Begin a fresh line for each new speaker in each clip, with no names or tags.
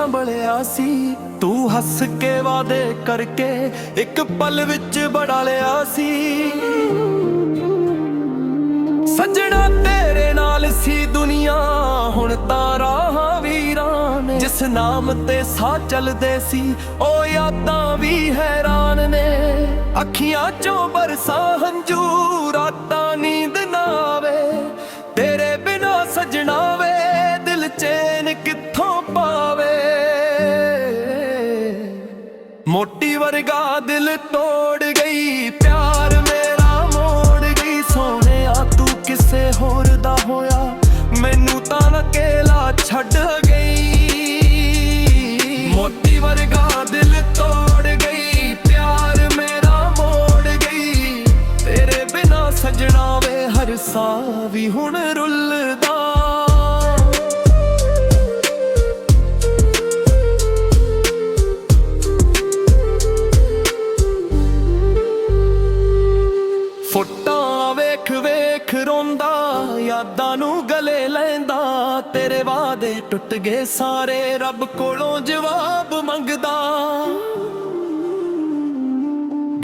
ਸੰਭਲਿਆ ਸੀ। ਤੂੰ ਹੱਸ ਕੇ ਵਾਅਦੇ ਕਰਕੇ ਇੱਕ ਪਲ ਵਿੱਚ ਬਣਾ ਲਿਆ ਸੀ। ਸੱਜਣਾ ਤੇਰੇ ਨਾਲ ਸੀ ਦੁਨੀਆ, ਹੁਣ ਤਾਂ ਰਾਹਾਂ ਵੀਰਾਂ ਨੇ। ਜਿਸ ਨਾਮ ਤੇ ਸਾਹ ਚੱਲਦੇ ਸੀ ਉਹ ਯਾਦਾਂ ਵੀ ਹੈਰਾਨ ਨੇ। ਅੱਖੀਆਂ ਚੋਂ ਬਰਸਾਂ ਹੰਝੂ, ਰਾਤਾਂ ਨੀਂਦ ਨਾ ਆਵੇ ਤੇਰੇ ਬਿਨਾ ਸੱਜਣਾ ਵੇ, ਦਿਲ ਚੈਨ ਕਿੱਥੋਂ ਪਾਵੇ। ਮੋਟੀ ਵਰਗਾ ਦਿਲ ਤੋੜ ਗਈ, ਪਿਆਰ ਮੇਰਾ ਮੋੜ ਗਈ। ਸੋਹਣਿਆ ਤੂੰ ਕਿਸੇ ਹੋਰ ਦਾ ਹੋਇਆ, ਮੈਨੂੰ ਤਾਂ ਅਕੇਲਾ ਛੱਡ ਗਈ। ਮੋਟੀ ਵਰਗਾ ਦਿਲ ਤੋੜ ਗਈ, ਪਿਆਰ ਮੇਰਾ ਮੋੜ ਗਈ। ਤੇਰੇ ਬਿਨਾ ਸੱਜਣਾ ਵੇ ਹਰ ਸਾਹ ਵੀ ਹੁਣ ਰੁੱਲਦਾ। ਫੋਟਾਂ ਵੇਖ ਵੇਖ ਰੋਂਦਾ, ਯਾਦਾਂ ਨੂੰ ਗਲੇ ਲੈਂਦਾ। ਤੇਰੇ ਵਾਅਦੇ ਟੁੱਟ ਗਏ ਸਾਰੇ, ਰੱਬ ਕੋਲੋਂ ਜਵਾਬ ਮੰਗਦਾ।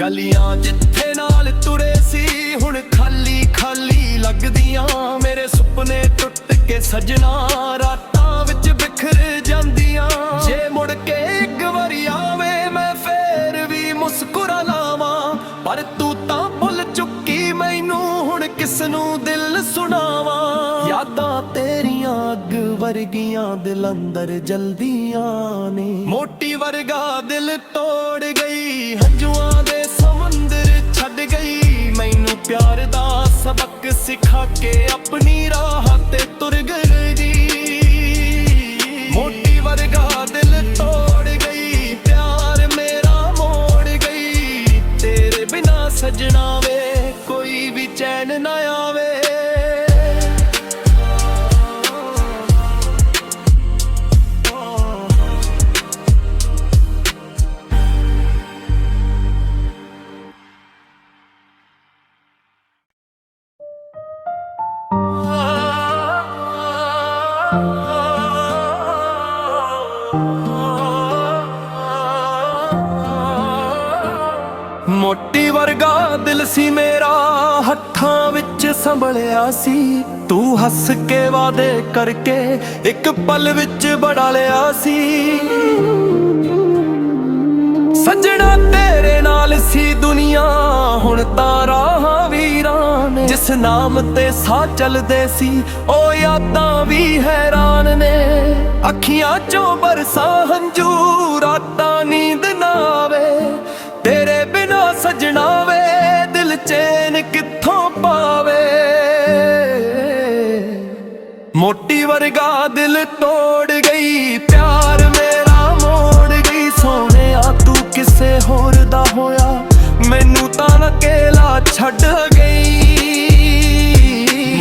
ਗਲੀਆਂ ਜਿੱਥੇ ਨਾਲ ਤੁਰੇ ਸੀ ਹੁਣ ਖਾਲੀ ਖਾਲੀ ਲੱਗਦੀਆਂ। ਮੇਰੇ ਸੁਪਨੇ ਟੁੱਟ ਕੇ ਸੱਜਣਾ ਰਾਤਾਂ ਵਿੱਚ ਬਿਖਰ ਜਾਂਦੀਆਂ। ਜੇ ਮੁੜ ਕੇ ਇੱਕ ਵਾਰੀ ਆਵੇ ਮੈਂ ਫੇਰ ਵੀ ਮੁਸਕਰਾ ਲਾਵਾਂ, ਪਰ ਤੂੰ ਤਾਂ ਭੁੱਲ ਚੁੱਕੀ ਮੈਨੂੰ, ਹੁਣ ਕਿਸ ਨੂੰ ਦਿਲ ਸੁਣਾਵਾਂ। ਯਾਦਾਂ ਤੇਰੀਆਂ ਅੱਗ ਵਰਗੀਆਂ ਦਿਲ ਅੰਦਰ ਜਲਦੀਆਂ ਨੇ। ਮੋਟੀ ਵਰਗਾ ਦਿਲ ਤੋੜ ਗਈ, ਹੰਝੂਆਂ ਦੇ ਸਮੁੰਦਰ ਛੱਡ ਗਈ। ਮੈਨੂੰ ਪਿਆਰ ਦਾ ਸਬਕ ਸਿਖਾ ਕੇ ਆਪਣੀ ਰਾਹ ਤੇ ਤੁਰ ਗਈ। ਮੋਟੀ ਵਰਗਾ ਦਿਲ ਤੋੜ ਗਈ, ਪਿਆਰ ਮੇਰਾ ਮੋੜ ਗਈ। ਤੇਰੇ ਬਿਨਾ ਸੱਜਣਾ ਵੇ ਕੋਈ ਵੀ ਚੈਨ ਨਾ ਆਵੇ। ਮੋਟੀ ਵਰਗਾ ਦਿਲ ਸੀ ਮੇਰਾ, ਹੱਥਾਂ ਵਿੱਚ ਸੰਭਲਿਆ ਸੀ। ਤੂੰ ਹੱਸ ਕੇ ਵਾਅਦੇ ਕਰਕੇ ਇੱਕ ਪਲ ਵਿੱਚ ਬਣਾ ਲਿਆ ਸੀ। ਸੱਜਣਾ ਤੇਰੇ ਨਾਲ ਸੀ ਦੁਨੀਆ, ਹੁਣ ਤਾਂ ਰਾਹਾਂ ਵੀਰਾਂ ਨੇ। ਜਿਸ ਨਾਮ ਤੇ ਸਾਹ ਚੱਲਦੇ ਸੀ ਉਹ ਯਾਦਾਂ ਵੀ ਹੈਰਾਨ ਨੇ। ਅੱਖੀਆਂ ਚੋਂ ਬਰਸਾਂ ਹੰਝੂ, ਰਾਤਾਂ ਨੀਂਦ ਨਾ ਆਵੇ ਤੇਰੇ ਬਿਨਾ ਸੱਜਣਾ ਵੇ, ਦਿਲ ਚੈਨ ਕਿੱਥੋਂ ਪਾਵੇ। ਮੋਟੀ ਵਰਗਾ ਦਿਲ ਤੋੜ ਗਈ, ਪਿਆਰ ਮੇਰਾ ਮੋੜ ਗਈ। ਸੋਹਣਿਆ ਤੂੰ ਕਿਸੇ ਹੋਰ ਦਾ ਹੋਇਆ, ਮੈਨੂੰ ਤਾਂ ਅਕੇਲਾ ਛੱਡ ਗਈ।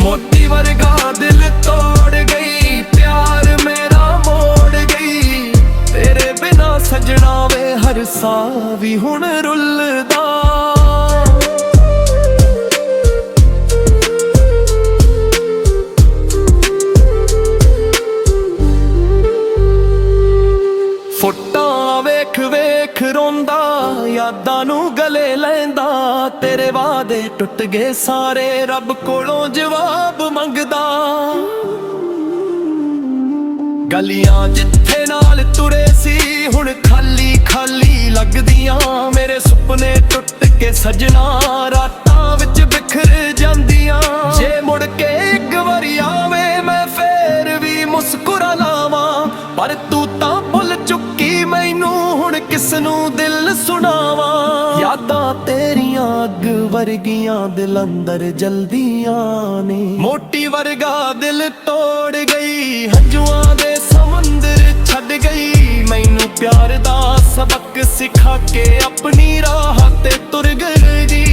ਮੋਟੀ ਵਰਗਾ ਦਿਲ ਤੋੜ ਗਈ, ਪਿਆਰ ਮੇਰਾ ਮੋੜ ਗਈ। ਤੇਰੇ ਬਿਨਾ ਸੱਜਣਾ ਵੇ ਹਰ ਸਾਹ ਵੀ ਹੁਣ ਰੁੱਲਦਾ। ਫੋਟਾਂ ਵੇਖ ਵੇਖ ਰੋਂਦਾ, ਯਾਦਾਂ ਨੂੰ ਗਲੇ ਲੈਂਦਾ। ਤੇਰੇ ਵਾਅਦੇ ਟੁੱਟ ਗਏ ਸਾਰੇ, ਰੱਬ ਕੋਲੋਂ ਜਵਾਬ ਮੰਗਦਾ। ਗਲੀਆਂ ਜਿੱਥੇ ਨਾਲ ਤੁਰੇ ਸੀ ਹੁਣ ਖਾਲੀ ਖਾਲੀ ਲੱਗਦੀਆਂ। ਮੇਰੇ ਸੁਪਨੇ ਟੁੱਟ ਕੇ ਸੱਜਣਾ ਰਾਤਾਂ ਵਿੱਚ ਬਿਖਰ ਜਾਂਦੀਆਂ। ਜੇ ਮੁੜ ਕੇ ਇੱਕ ਵਾਰੀ ਆਵੇ ਮੈਂ ਫੇਰ ਵੀ ਮੁਸਕਰਾ ਲਾਵਾਂ, ਪਰ ਤੂੰ ਤਾਂ ਭੁੱਲ ਚੁੱਕੀ ਮੈਨੂੰ, ਹੁਣ ਕਿਸ ਨੂੰ ਦਿਲ ਸੁਣਾਵਾਂ। ਯਾਦਾਂ ਤੇਰੀਆਂ ਅੱਗ ਵਰਗੀਆਂ ਦਿਲ ਅੰਦਰ ਜਲਦੀਆਂ ਨੇ। ਮੋਟੀ ਵਰਗਾ ਦਿਲ ਤੋੜ ਗਈ, ਹੰਝੂਆਂ ਦੇ ਸਮੁੰਦਰ ਛੱਡ ਗਈ। ਮੈਨੂੰ ਪਿਆਰ ਦਾ ਸਬਕ ਸਿਖਾ ਕੇ ਆਪਣੀ ਰਾਹ ਤੇ ਤੁਰ ਗਈ।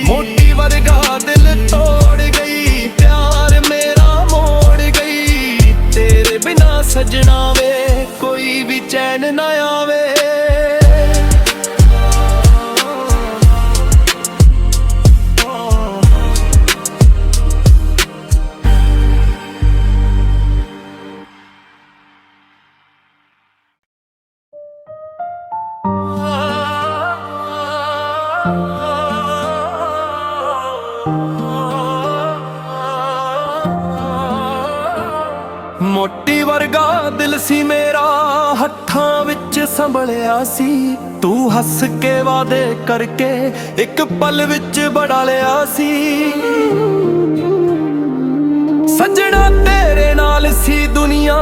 ਮੋਟੀ ਵਰਗਾ ਦਿਲ ਤੋੜ ਗਈ, ਪਿਆਰ ਮੇਰਾ ਮੋੜ ਗਈ। ਤੇਰੇ ਬਿਨਾ ਸੱਜਣਾ ਵੇ ਕੋਈ ਵੀ ਚੈਨ ਨਾ ਆਵੇ। ਮੋਟੀ ਵਰਗਾ ਦਿਲ ਸੀ ਮੇਰਾ, ਹੱਥਾਂ ਵਿੱਚ ਸੰਭਲਿਆ ਸੀ। ਤੂੰ ਹੱਸ ਕੇ ਵਾਅਦੇ ਕਰਕੇ ਇੱਕ ਪਲ ਵਿੱਚ ਬਣਾ ਲਿਆ ਸੀ। ਸੱਜਣਾ ਤੇਰੇ ਨਾਲ ਸੀ ਦੁਨੀਆ,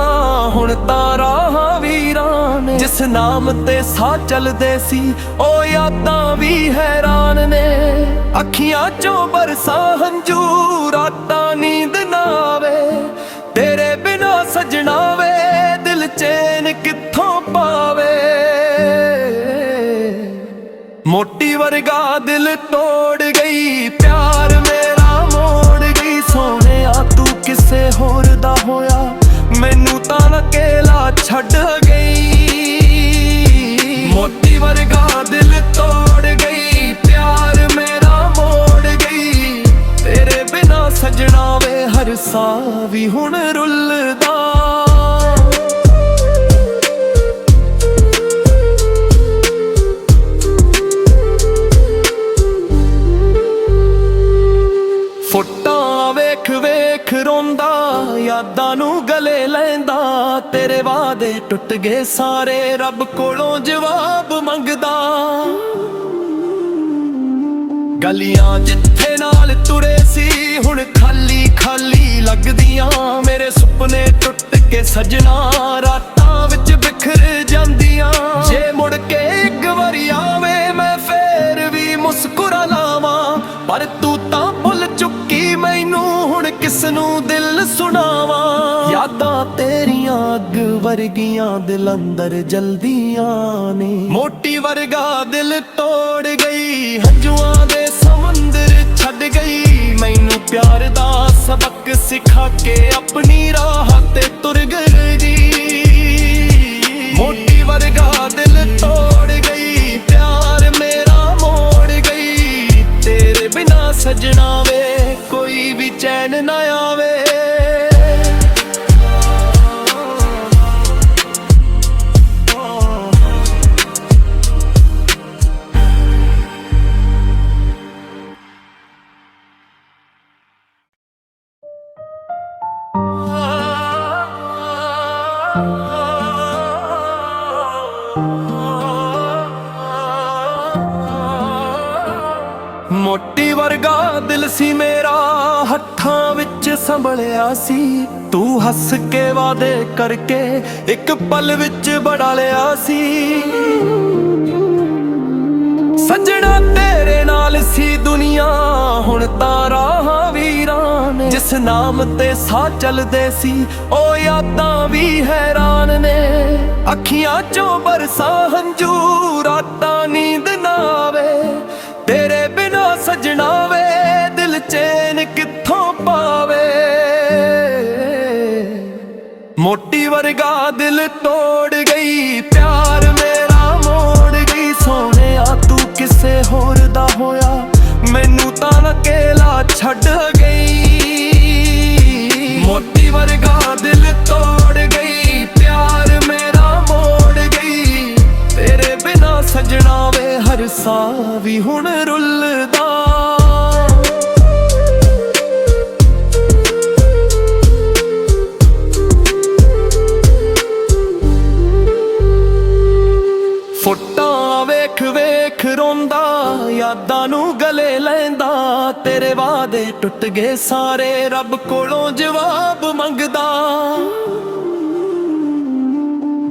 ਹੁਣ ਤਾਂ ਰਾਹਾਂ ਵੀਰਾਂ ਨੇ। ਜਿਸ ਨਾਮ ਤੇ ਸਾਹ ਚੱਲਦੇ ਸੀ ਉਹ ਯਾਦਾਂ ਵੀ ਹੈਰਾਨ ਨੇ। ਅੱਖੀਆਂ ਚੋਂ ਬਰਸਾਂ ਹੰਝੂ, ਰਾਤਾਂ ਨੀਂਦ ਨਾ ਆਵੇ ਤੇਰੇ ਬਿਨਾ ਸਜਣਾ ਵੇ, ਦਿਲ ਚੈਨ ਕਿੱਥੋਂ ਪਾਵੇ। ਮੋਟੀ ਵਰਗਾ ਦਿਲ ਤੋੜ ਗਈ, ਪਿਆਰ ਮੇਰਾ ਮੋੜ ਗਈ। ਸੋਹਣਿਆ ਤੂੰ ਕਿਸੇ ਹੋਰ ਦਾ ਹੋਇਆ, ਮੈਨੂੰ ਤਾਂ ਅਕੇਲਾ ਛੱਡ ਗਈ। ਮੋਟੀ ਵਰਗਾ ਦਿਲ ਤੋੜ ਗਈ, ਪਿਆਰ ਮੇਰਾ ਮੋੜ ਗਈ। ਤੇਰੇ ਬਿਨਾ ਸਜਣਾ ਵੇ ਹਰ ਸਾਹ ਵੀ ਹੁਣ ਰੁੱਲਦਾ। ਫੋਟੋਆਂ ਵੇਖ ਵੇਖ ਰੋਂਦਾ, ਯਾਦਾਂ ਨੂੰ ਗਲੇ ਲੈਂਦਾ। ਤੇਰੇ ਵਾਅਦੇ ਟੁੱਟ ਗਏ ਸਾਰੇ, ਰੱਬ ਕੋਲੋਂ ਜਵਾਬ ਮੰਗਦਾ। ਗਲੀਆਂ ਜਿੱਥੇ ਨਾਲ ਤੁਰੇ ਸੀ ਹੁਣ ਖਾਲੀ ਖਾਲੀ ਲੱਗਦੀਆਂ। ਮੇਰੇ ਸੁਪਨੇ ਟੁੱਟ ਕੇ ਸਜਣਾ ਰਾਤਾਂ ਵਿੱਚ ਬਿਖਰ ਜਾਂਦੀਆਂ। ਜੇ ਮੁੜ ਕੇ ਇੱਕ ਵਾਰੀ ਆਵੇ ਮੈਂ ਫੇਰ ਵੀ ਮੁਸਕਰਾ ਲਾਵਾਂ, ਪਰ ਤੂੰ ਤਾਂ ਭੁੱਲ ਚੁੱਕੀ ਮੈਨੂੰ, ਹੁਣ ਕਿਸ ਨੂੰ ਦਿਲ ਸੁਣਾਵਾਂ। ਯਾਦਾਂ ਤੇਰੀਆਂ ਅੱਗ ਵਰਗੀਆਂ ਦਿਲ ਅੰਦਰ ਜਲਦੀਆਂ ਨੇ। ਮੋਟੀ ਵਰਗਾ ਦਿਲ ਤੋੜ ਗਈ, ਹੰਝੂਆਂ ਦੇ ਸਮੁੰਦਰ ਛੱਡ ਗਈ। ਮੈਨੂੰ ਪਿਆਰ ਦਾ ਸਬਕ ਸਿਖਾ ਕੇ ਆਪਣੀ ਰਾਹ ਤੇ ਤੁਰ ਗਈ। ਮੋਟੀ ਵਰਗਾ ਦਿਲ ਤੋੜ ਗਈ, ਪਿਆਰ ਮੇਰਾ ਮੋੜ ਗਈ। ਤੇਰੇ ਬਿਨਾ ਸਜਣਾ ਵੇ ਕੋਈ ਵੀ ਚੈਨ ਨਾ ਆਵੇ। ਮੋਟੀ ਵਰਗਾ ਦਿਲ ਸੀ ਮੇਰਾ, ਹੱਥਾਂ ਵਿੱਚ ਸੰਭਲਿਆ ਸੀ। ਤੂੰ ਹੱਸ ਕੇ ਵਾਅਦੇ ਕਰਕੇ ਇੱਕ ਪਲ ਵਿੱਚ ਬਣਾ ਲਿਆ ਸੀ। ਸੱਜਣਾ ਤੇਰੇ ਨਾਲ ਸੀ ਦੁਨੀਆ, ਹੁਣ ਤਾਂ ਰਾਹਾਂ ਵੀਰਾਂ ਨੇ। ਜਿਸ ਨਾਮ ਤੇ ਸਾਹ ਚੱਲਦੇ ਸੀ ਉਹ ਯਾਦਾਂ ਵੀ ਹੈਰਾਨ ਨੇ। ਅੱਖੀਆਂ ਚੋਂ ਬਰਸਾਂ ਹੰਝੂ, ਰਾਤਾਂ ਨੀਂਦ ਨਾ ਆਵੇ ਤੇਰੇ ਬਿਨਾ ਸਜਣਾ ਵੇ, ਦਿਲ ਚੈਨ ਕਿੱਥੋਂ ਪਾਵੇ। ਮੋਟੀ ਵਰਗਾ ਦਿਲ ਤੋੜ ਗਈ, ਪਿਆਰ ਮੇਰਾ ਮੋੜ ਗਈ। ਸੋਹਣਿਆ ਤੂੰ ਕਿਸੇ ਹੋਰ ਦਾ ਹੋਇਆ, ਮੈਨੂੰ ਤਾਂ ਅਕੇਲਾ ਛੱਡ ਗਈ। ਮੋਟੀ ਵਰਗਾ ਦਿਲ ਤੋੜ ਗਈ, ਪਿਆਰ ਮੇਰਾ ਮੋੜ ਗਈ। ਤੇਰੇ ਬਿਨਾ ਸਜਣਾ ਵੇ ਹਰ ਸਾਹ ਵੀ ਹੁਣ ਰੁੱਲਦਾ। ਫੋਟੋਆਂ ਵੇਖ ਵੇਖ ਰੋਂਦਾ, ਯਾਦਾਂ ਨੂੰ ਗਲੇ ਲੈਂਦਾ। ਤੇਰੇ ਵਾਅਦੇ ਟੁੱਟ ਗਏ ਸਾਰੇ, ਰੱਬ ਕੋਲੋਂ ਜਵਾਬ ਮੰਗਦਾ।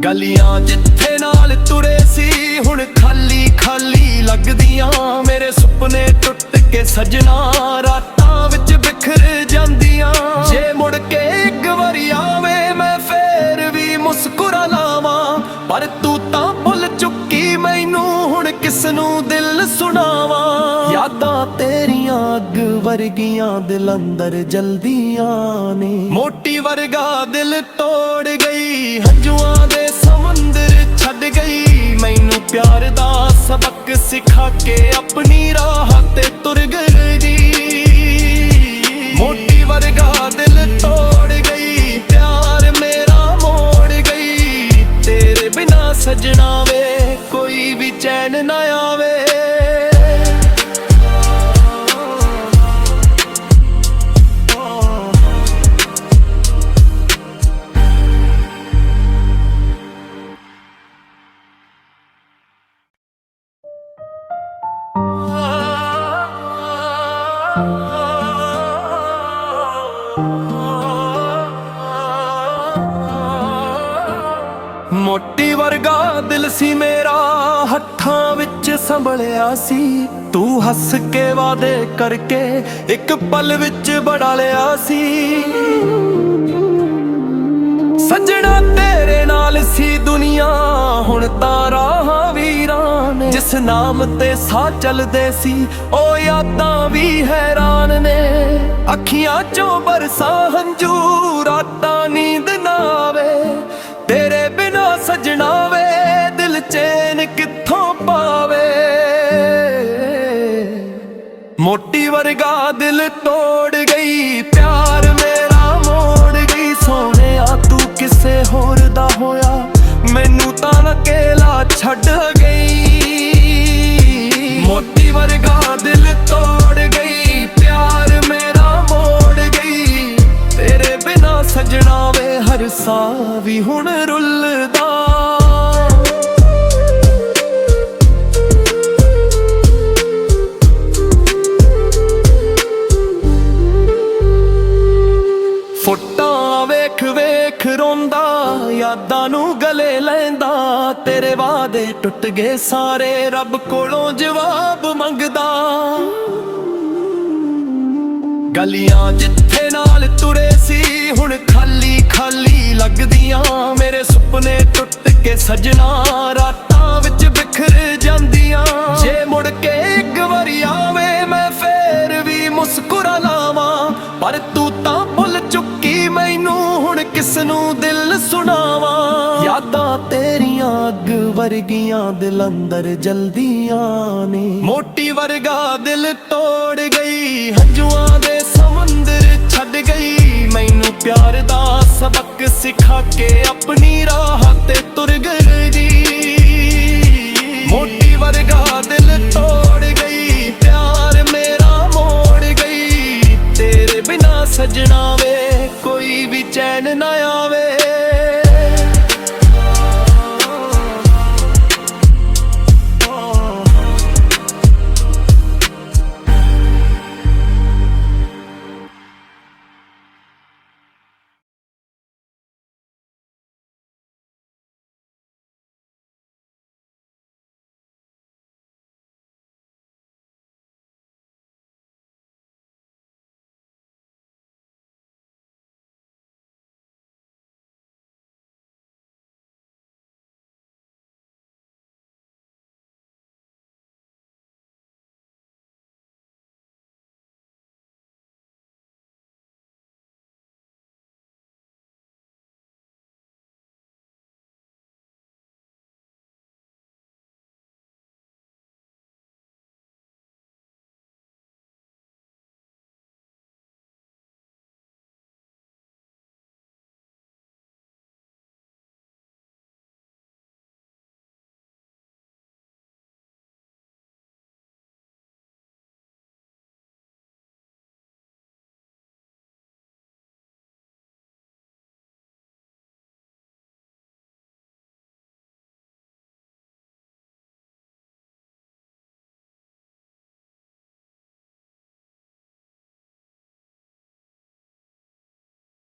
ਗਲੀਆਂ ਜਿੱਥੇ ਨਾਲ ਤੁਰੇ ਸੀ ਹੁਣ ਖਾਲੀ ਖਾਲੀ ਲੱਗਦੀਆਂ। ਮੇਰੇ ਸੁਪਨੇ ਟੁੱਟ ਕੇ ਸਜਣਾ ਰਾਤਾਂ ਵਿੱਚ ਬਿਖਰ ਜਾਂਦੀਆਂ। ਜੇ ਮੁੜ ਕੇ ਇੱਕ ਵਾਰੀ ਆਵੇ ਮੈਂ ਫੇਰ ਵੀ ਮੁਸਕਰਾ ਲਾਵਾਂ, ਪਰ ਤੂੰ ਤਾਂ ਭੁੱਲ ਚੁੱਕੀ ਮੈਨੂੰ, ਹੁਣ ਕਿਸ ਨੂੰ ਦਿਲ ਸੁਣਾਵਾਂ। ਯਾਦਾਂ ਤੇਰੀਆਂ ਅੱਗ ਵਰਗੀਆਂ ਦਿਲ ਅੰਦਰ ਜਲਦੀਆਂ ਨੇ। ਮੋਟੀ ਵਰਗਾ ਦਿਲ ਤੋੜ ਗਈ, ਹੰਝੂਆਂ ਦੇ ਸਮੁੰਦਰ ਛੱਡ ਗਈ। ਮੈਨੂੰ ਪਿਆਰ ਦਾ ਸਬਕ ਸਿਖਾ ਕੇ ਆਪਣੀ ਰਾਹ ਤੇ ਤੁਰ ਗਈ। ਮੋਟੀ ਵਰਗਾ ਦਿਲ ਤੋੜ ਗਈ, ਪਿਆਰ ਮੇਰਾ ਮੋੜ ਗਈ। ਤੇਰੇ ਬਿਨਾ ਸਜਣਾ ਵੇ ਕੋਈ ਵੀ ਚੈਨ ਨਾ ਆਵੇ। ਮੋਟੀ ਵਰਗਾ ਦਿਲ ਸੀ ਮੇਰਾ, ਹੱਥਾਂ ਵਿੱਚ ਸੰਭਲਿਆ ਸੀ। ਤੂੰ ਹੱਸ ਕੇ ਵਾਦੇ ਕਰਕੇ ਇੱਕ ਪਲ ਵਿੱਚ ਬਣਾ ਲਿਆ ਸੀ। ਸੱਜਣਾ ਤੇਰੇ ਨਾਲ ਸੀ ਦੁਨੀਆ, ਹੁਣ ਤਾਂ ਰਾਹਾਂ ਵੀਰਾਂ ਨੇ। ਜਿਸ ਨਾਮ ਤੇ ਸਾਹ ਚੱਲਦੇ ਸੀ ਉਹ ਯਾਦਾਂ ਵੀ ਹੈਰਾਨ ਨੇ। ਅੱਖੀਆਂ ਚੋਂ ਬਰਸਾਂ ਹੰਝੂ, ਰਾਤਾਂ ਨੀਂਦ ਨਾ ਆਵੇ ਤੇਰੇ ਬਿਨਾ ਸਜਣਾ ਵੇ, ਦਿਲ ਚੈਨ ਕਿੱਥੋਂ ਪਾਵੇ। ਮੋਟੀ ਵਰਗਾ ਦਿਲ ਤੋੜ ਗਈ, ਪਿਆਰ ਮੇਰਾ ਮੋੜ ਗਈ। ਸੋਹਣਿਆ ਤੂੰ ਕਿਸੇ ਹੋਰ ਦਾ ਹੋਇਆ, ਮੈਨੂੰ ਤਾਂ ਅਕੇਲਾ ਛੱਡ ਗਈ। ਮੋਟੀ ਵਰਗਾ ਦਿਲ ਤੋੜ ਗਈ, ਪਿਆਰ ਮੇਰਾ ਮੋੜ ਗਈ। ਤੇਰੇ ਬਿਨਾ ਸਜਣਾ ਵੇ, ਹਰ ਸਾਹ ਵੀ ਹੁਣ ਰੁੱਲਦਾ। ਫੋਟੋਆਂ ਵੇਖ ਵੇਖ ਰੋਂਦਾ, ਯਾਦਾਂ ਨੂੰ ਗਲੇ ਲੈਂਦਾ। ਤੇਰੇ ਵਾਅਦੇ ਟੁੱਟ ਗਏ ਸਾਰੇ, ਰੱਬ ਕੋਲੋਂ ਜਵਾਬ ਮੰਗਦਾ। ਗਲੀਆਂ ਜਿੱਥੇ ਨਾਲ ਤੁਰੇ ਸੀ ਹੁਣ ਖਾਲੀ ਖਾਲੀ ਲੱਗਦੀਆਂ। ਮੇਰੇ ਸੁਪਨੇ ਟੁੱਟ ਕੇ ਸਜਣਾ, ਰਾਤਾਂ ਵਿੱਚ ਬਿਖਰ ਜਾਂਦੀਆਂ। ਜੇ ਮੁੜ ਕੇ ਇੱਕ ਵਾਰੀ ਆਵੇ ਮੈਂ ਫੇਰ ਵੀ ਮੁਸਕਰਾ ਲਾਵਾਂ, ਪਰ ਤੂੰ ਤਾਂ ਭੁੱਲ ਚੁੱਕੀ ਮੈਨੂੰ, ਹੁਣ ਕਿਸ ਨੂੰ ਦਿਲ ਸੁਣਾਵਾਂ। ਯਾਦਾਂ ਤੇਰੀਆਂ ਅੱਗ ਵਰਗੀਆਂ ਦਿਲ ਅੰਦਰ ਜਲਦੀਆਂ ਨੇ। ਮੋਟੀ ਵਰਗਾ ਦਿਲ ਤੋੜ ਗਈ, ਹੰਝੂਆਂ ਦੇ ਸਮੁੰਦਰ ਛੱਡ ਗਈ। ਮੈਨੂੰ ਪਿਆਰ ਦਾ ਸਬਕ ਸਿਖਾ ਕੇ ਆਪਣੀ ਰਾਹ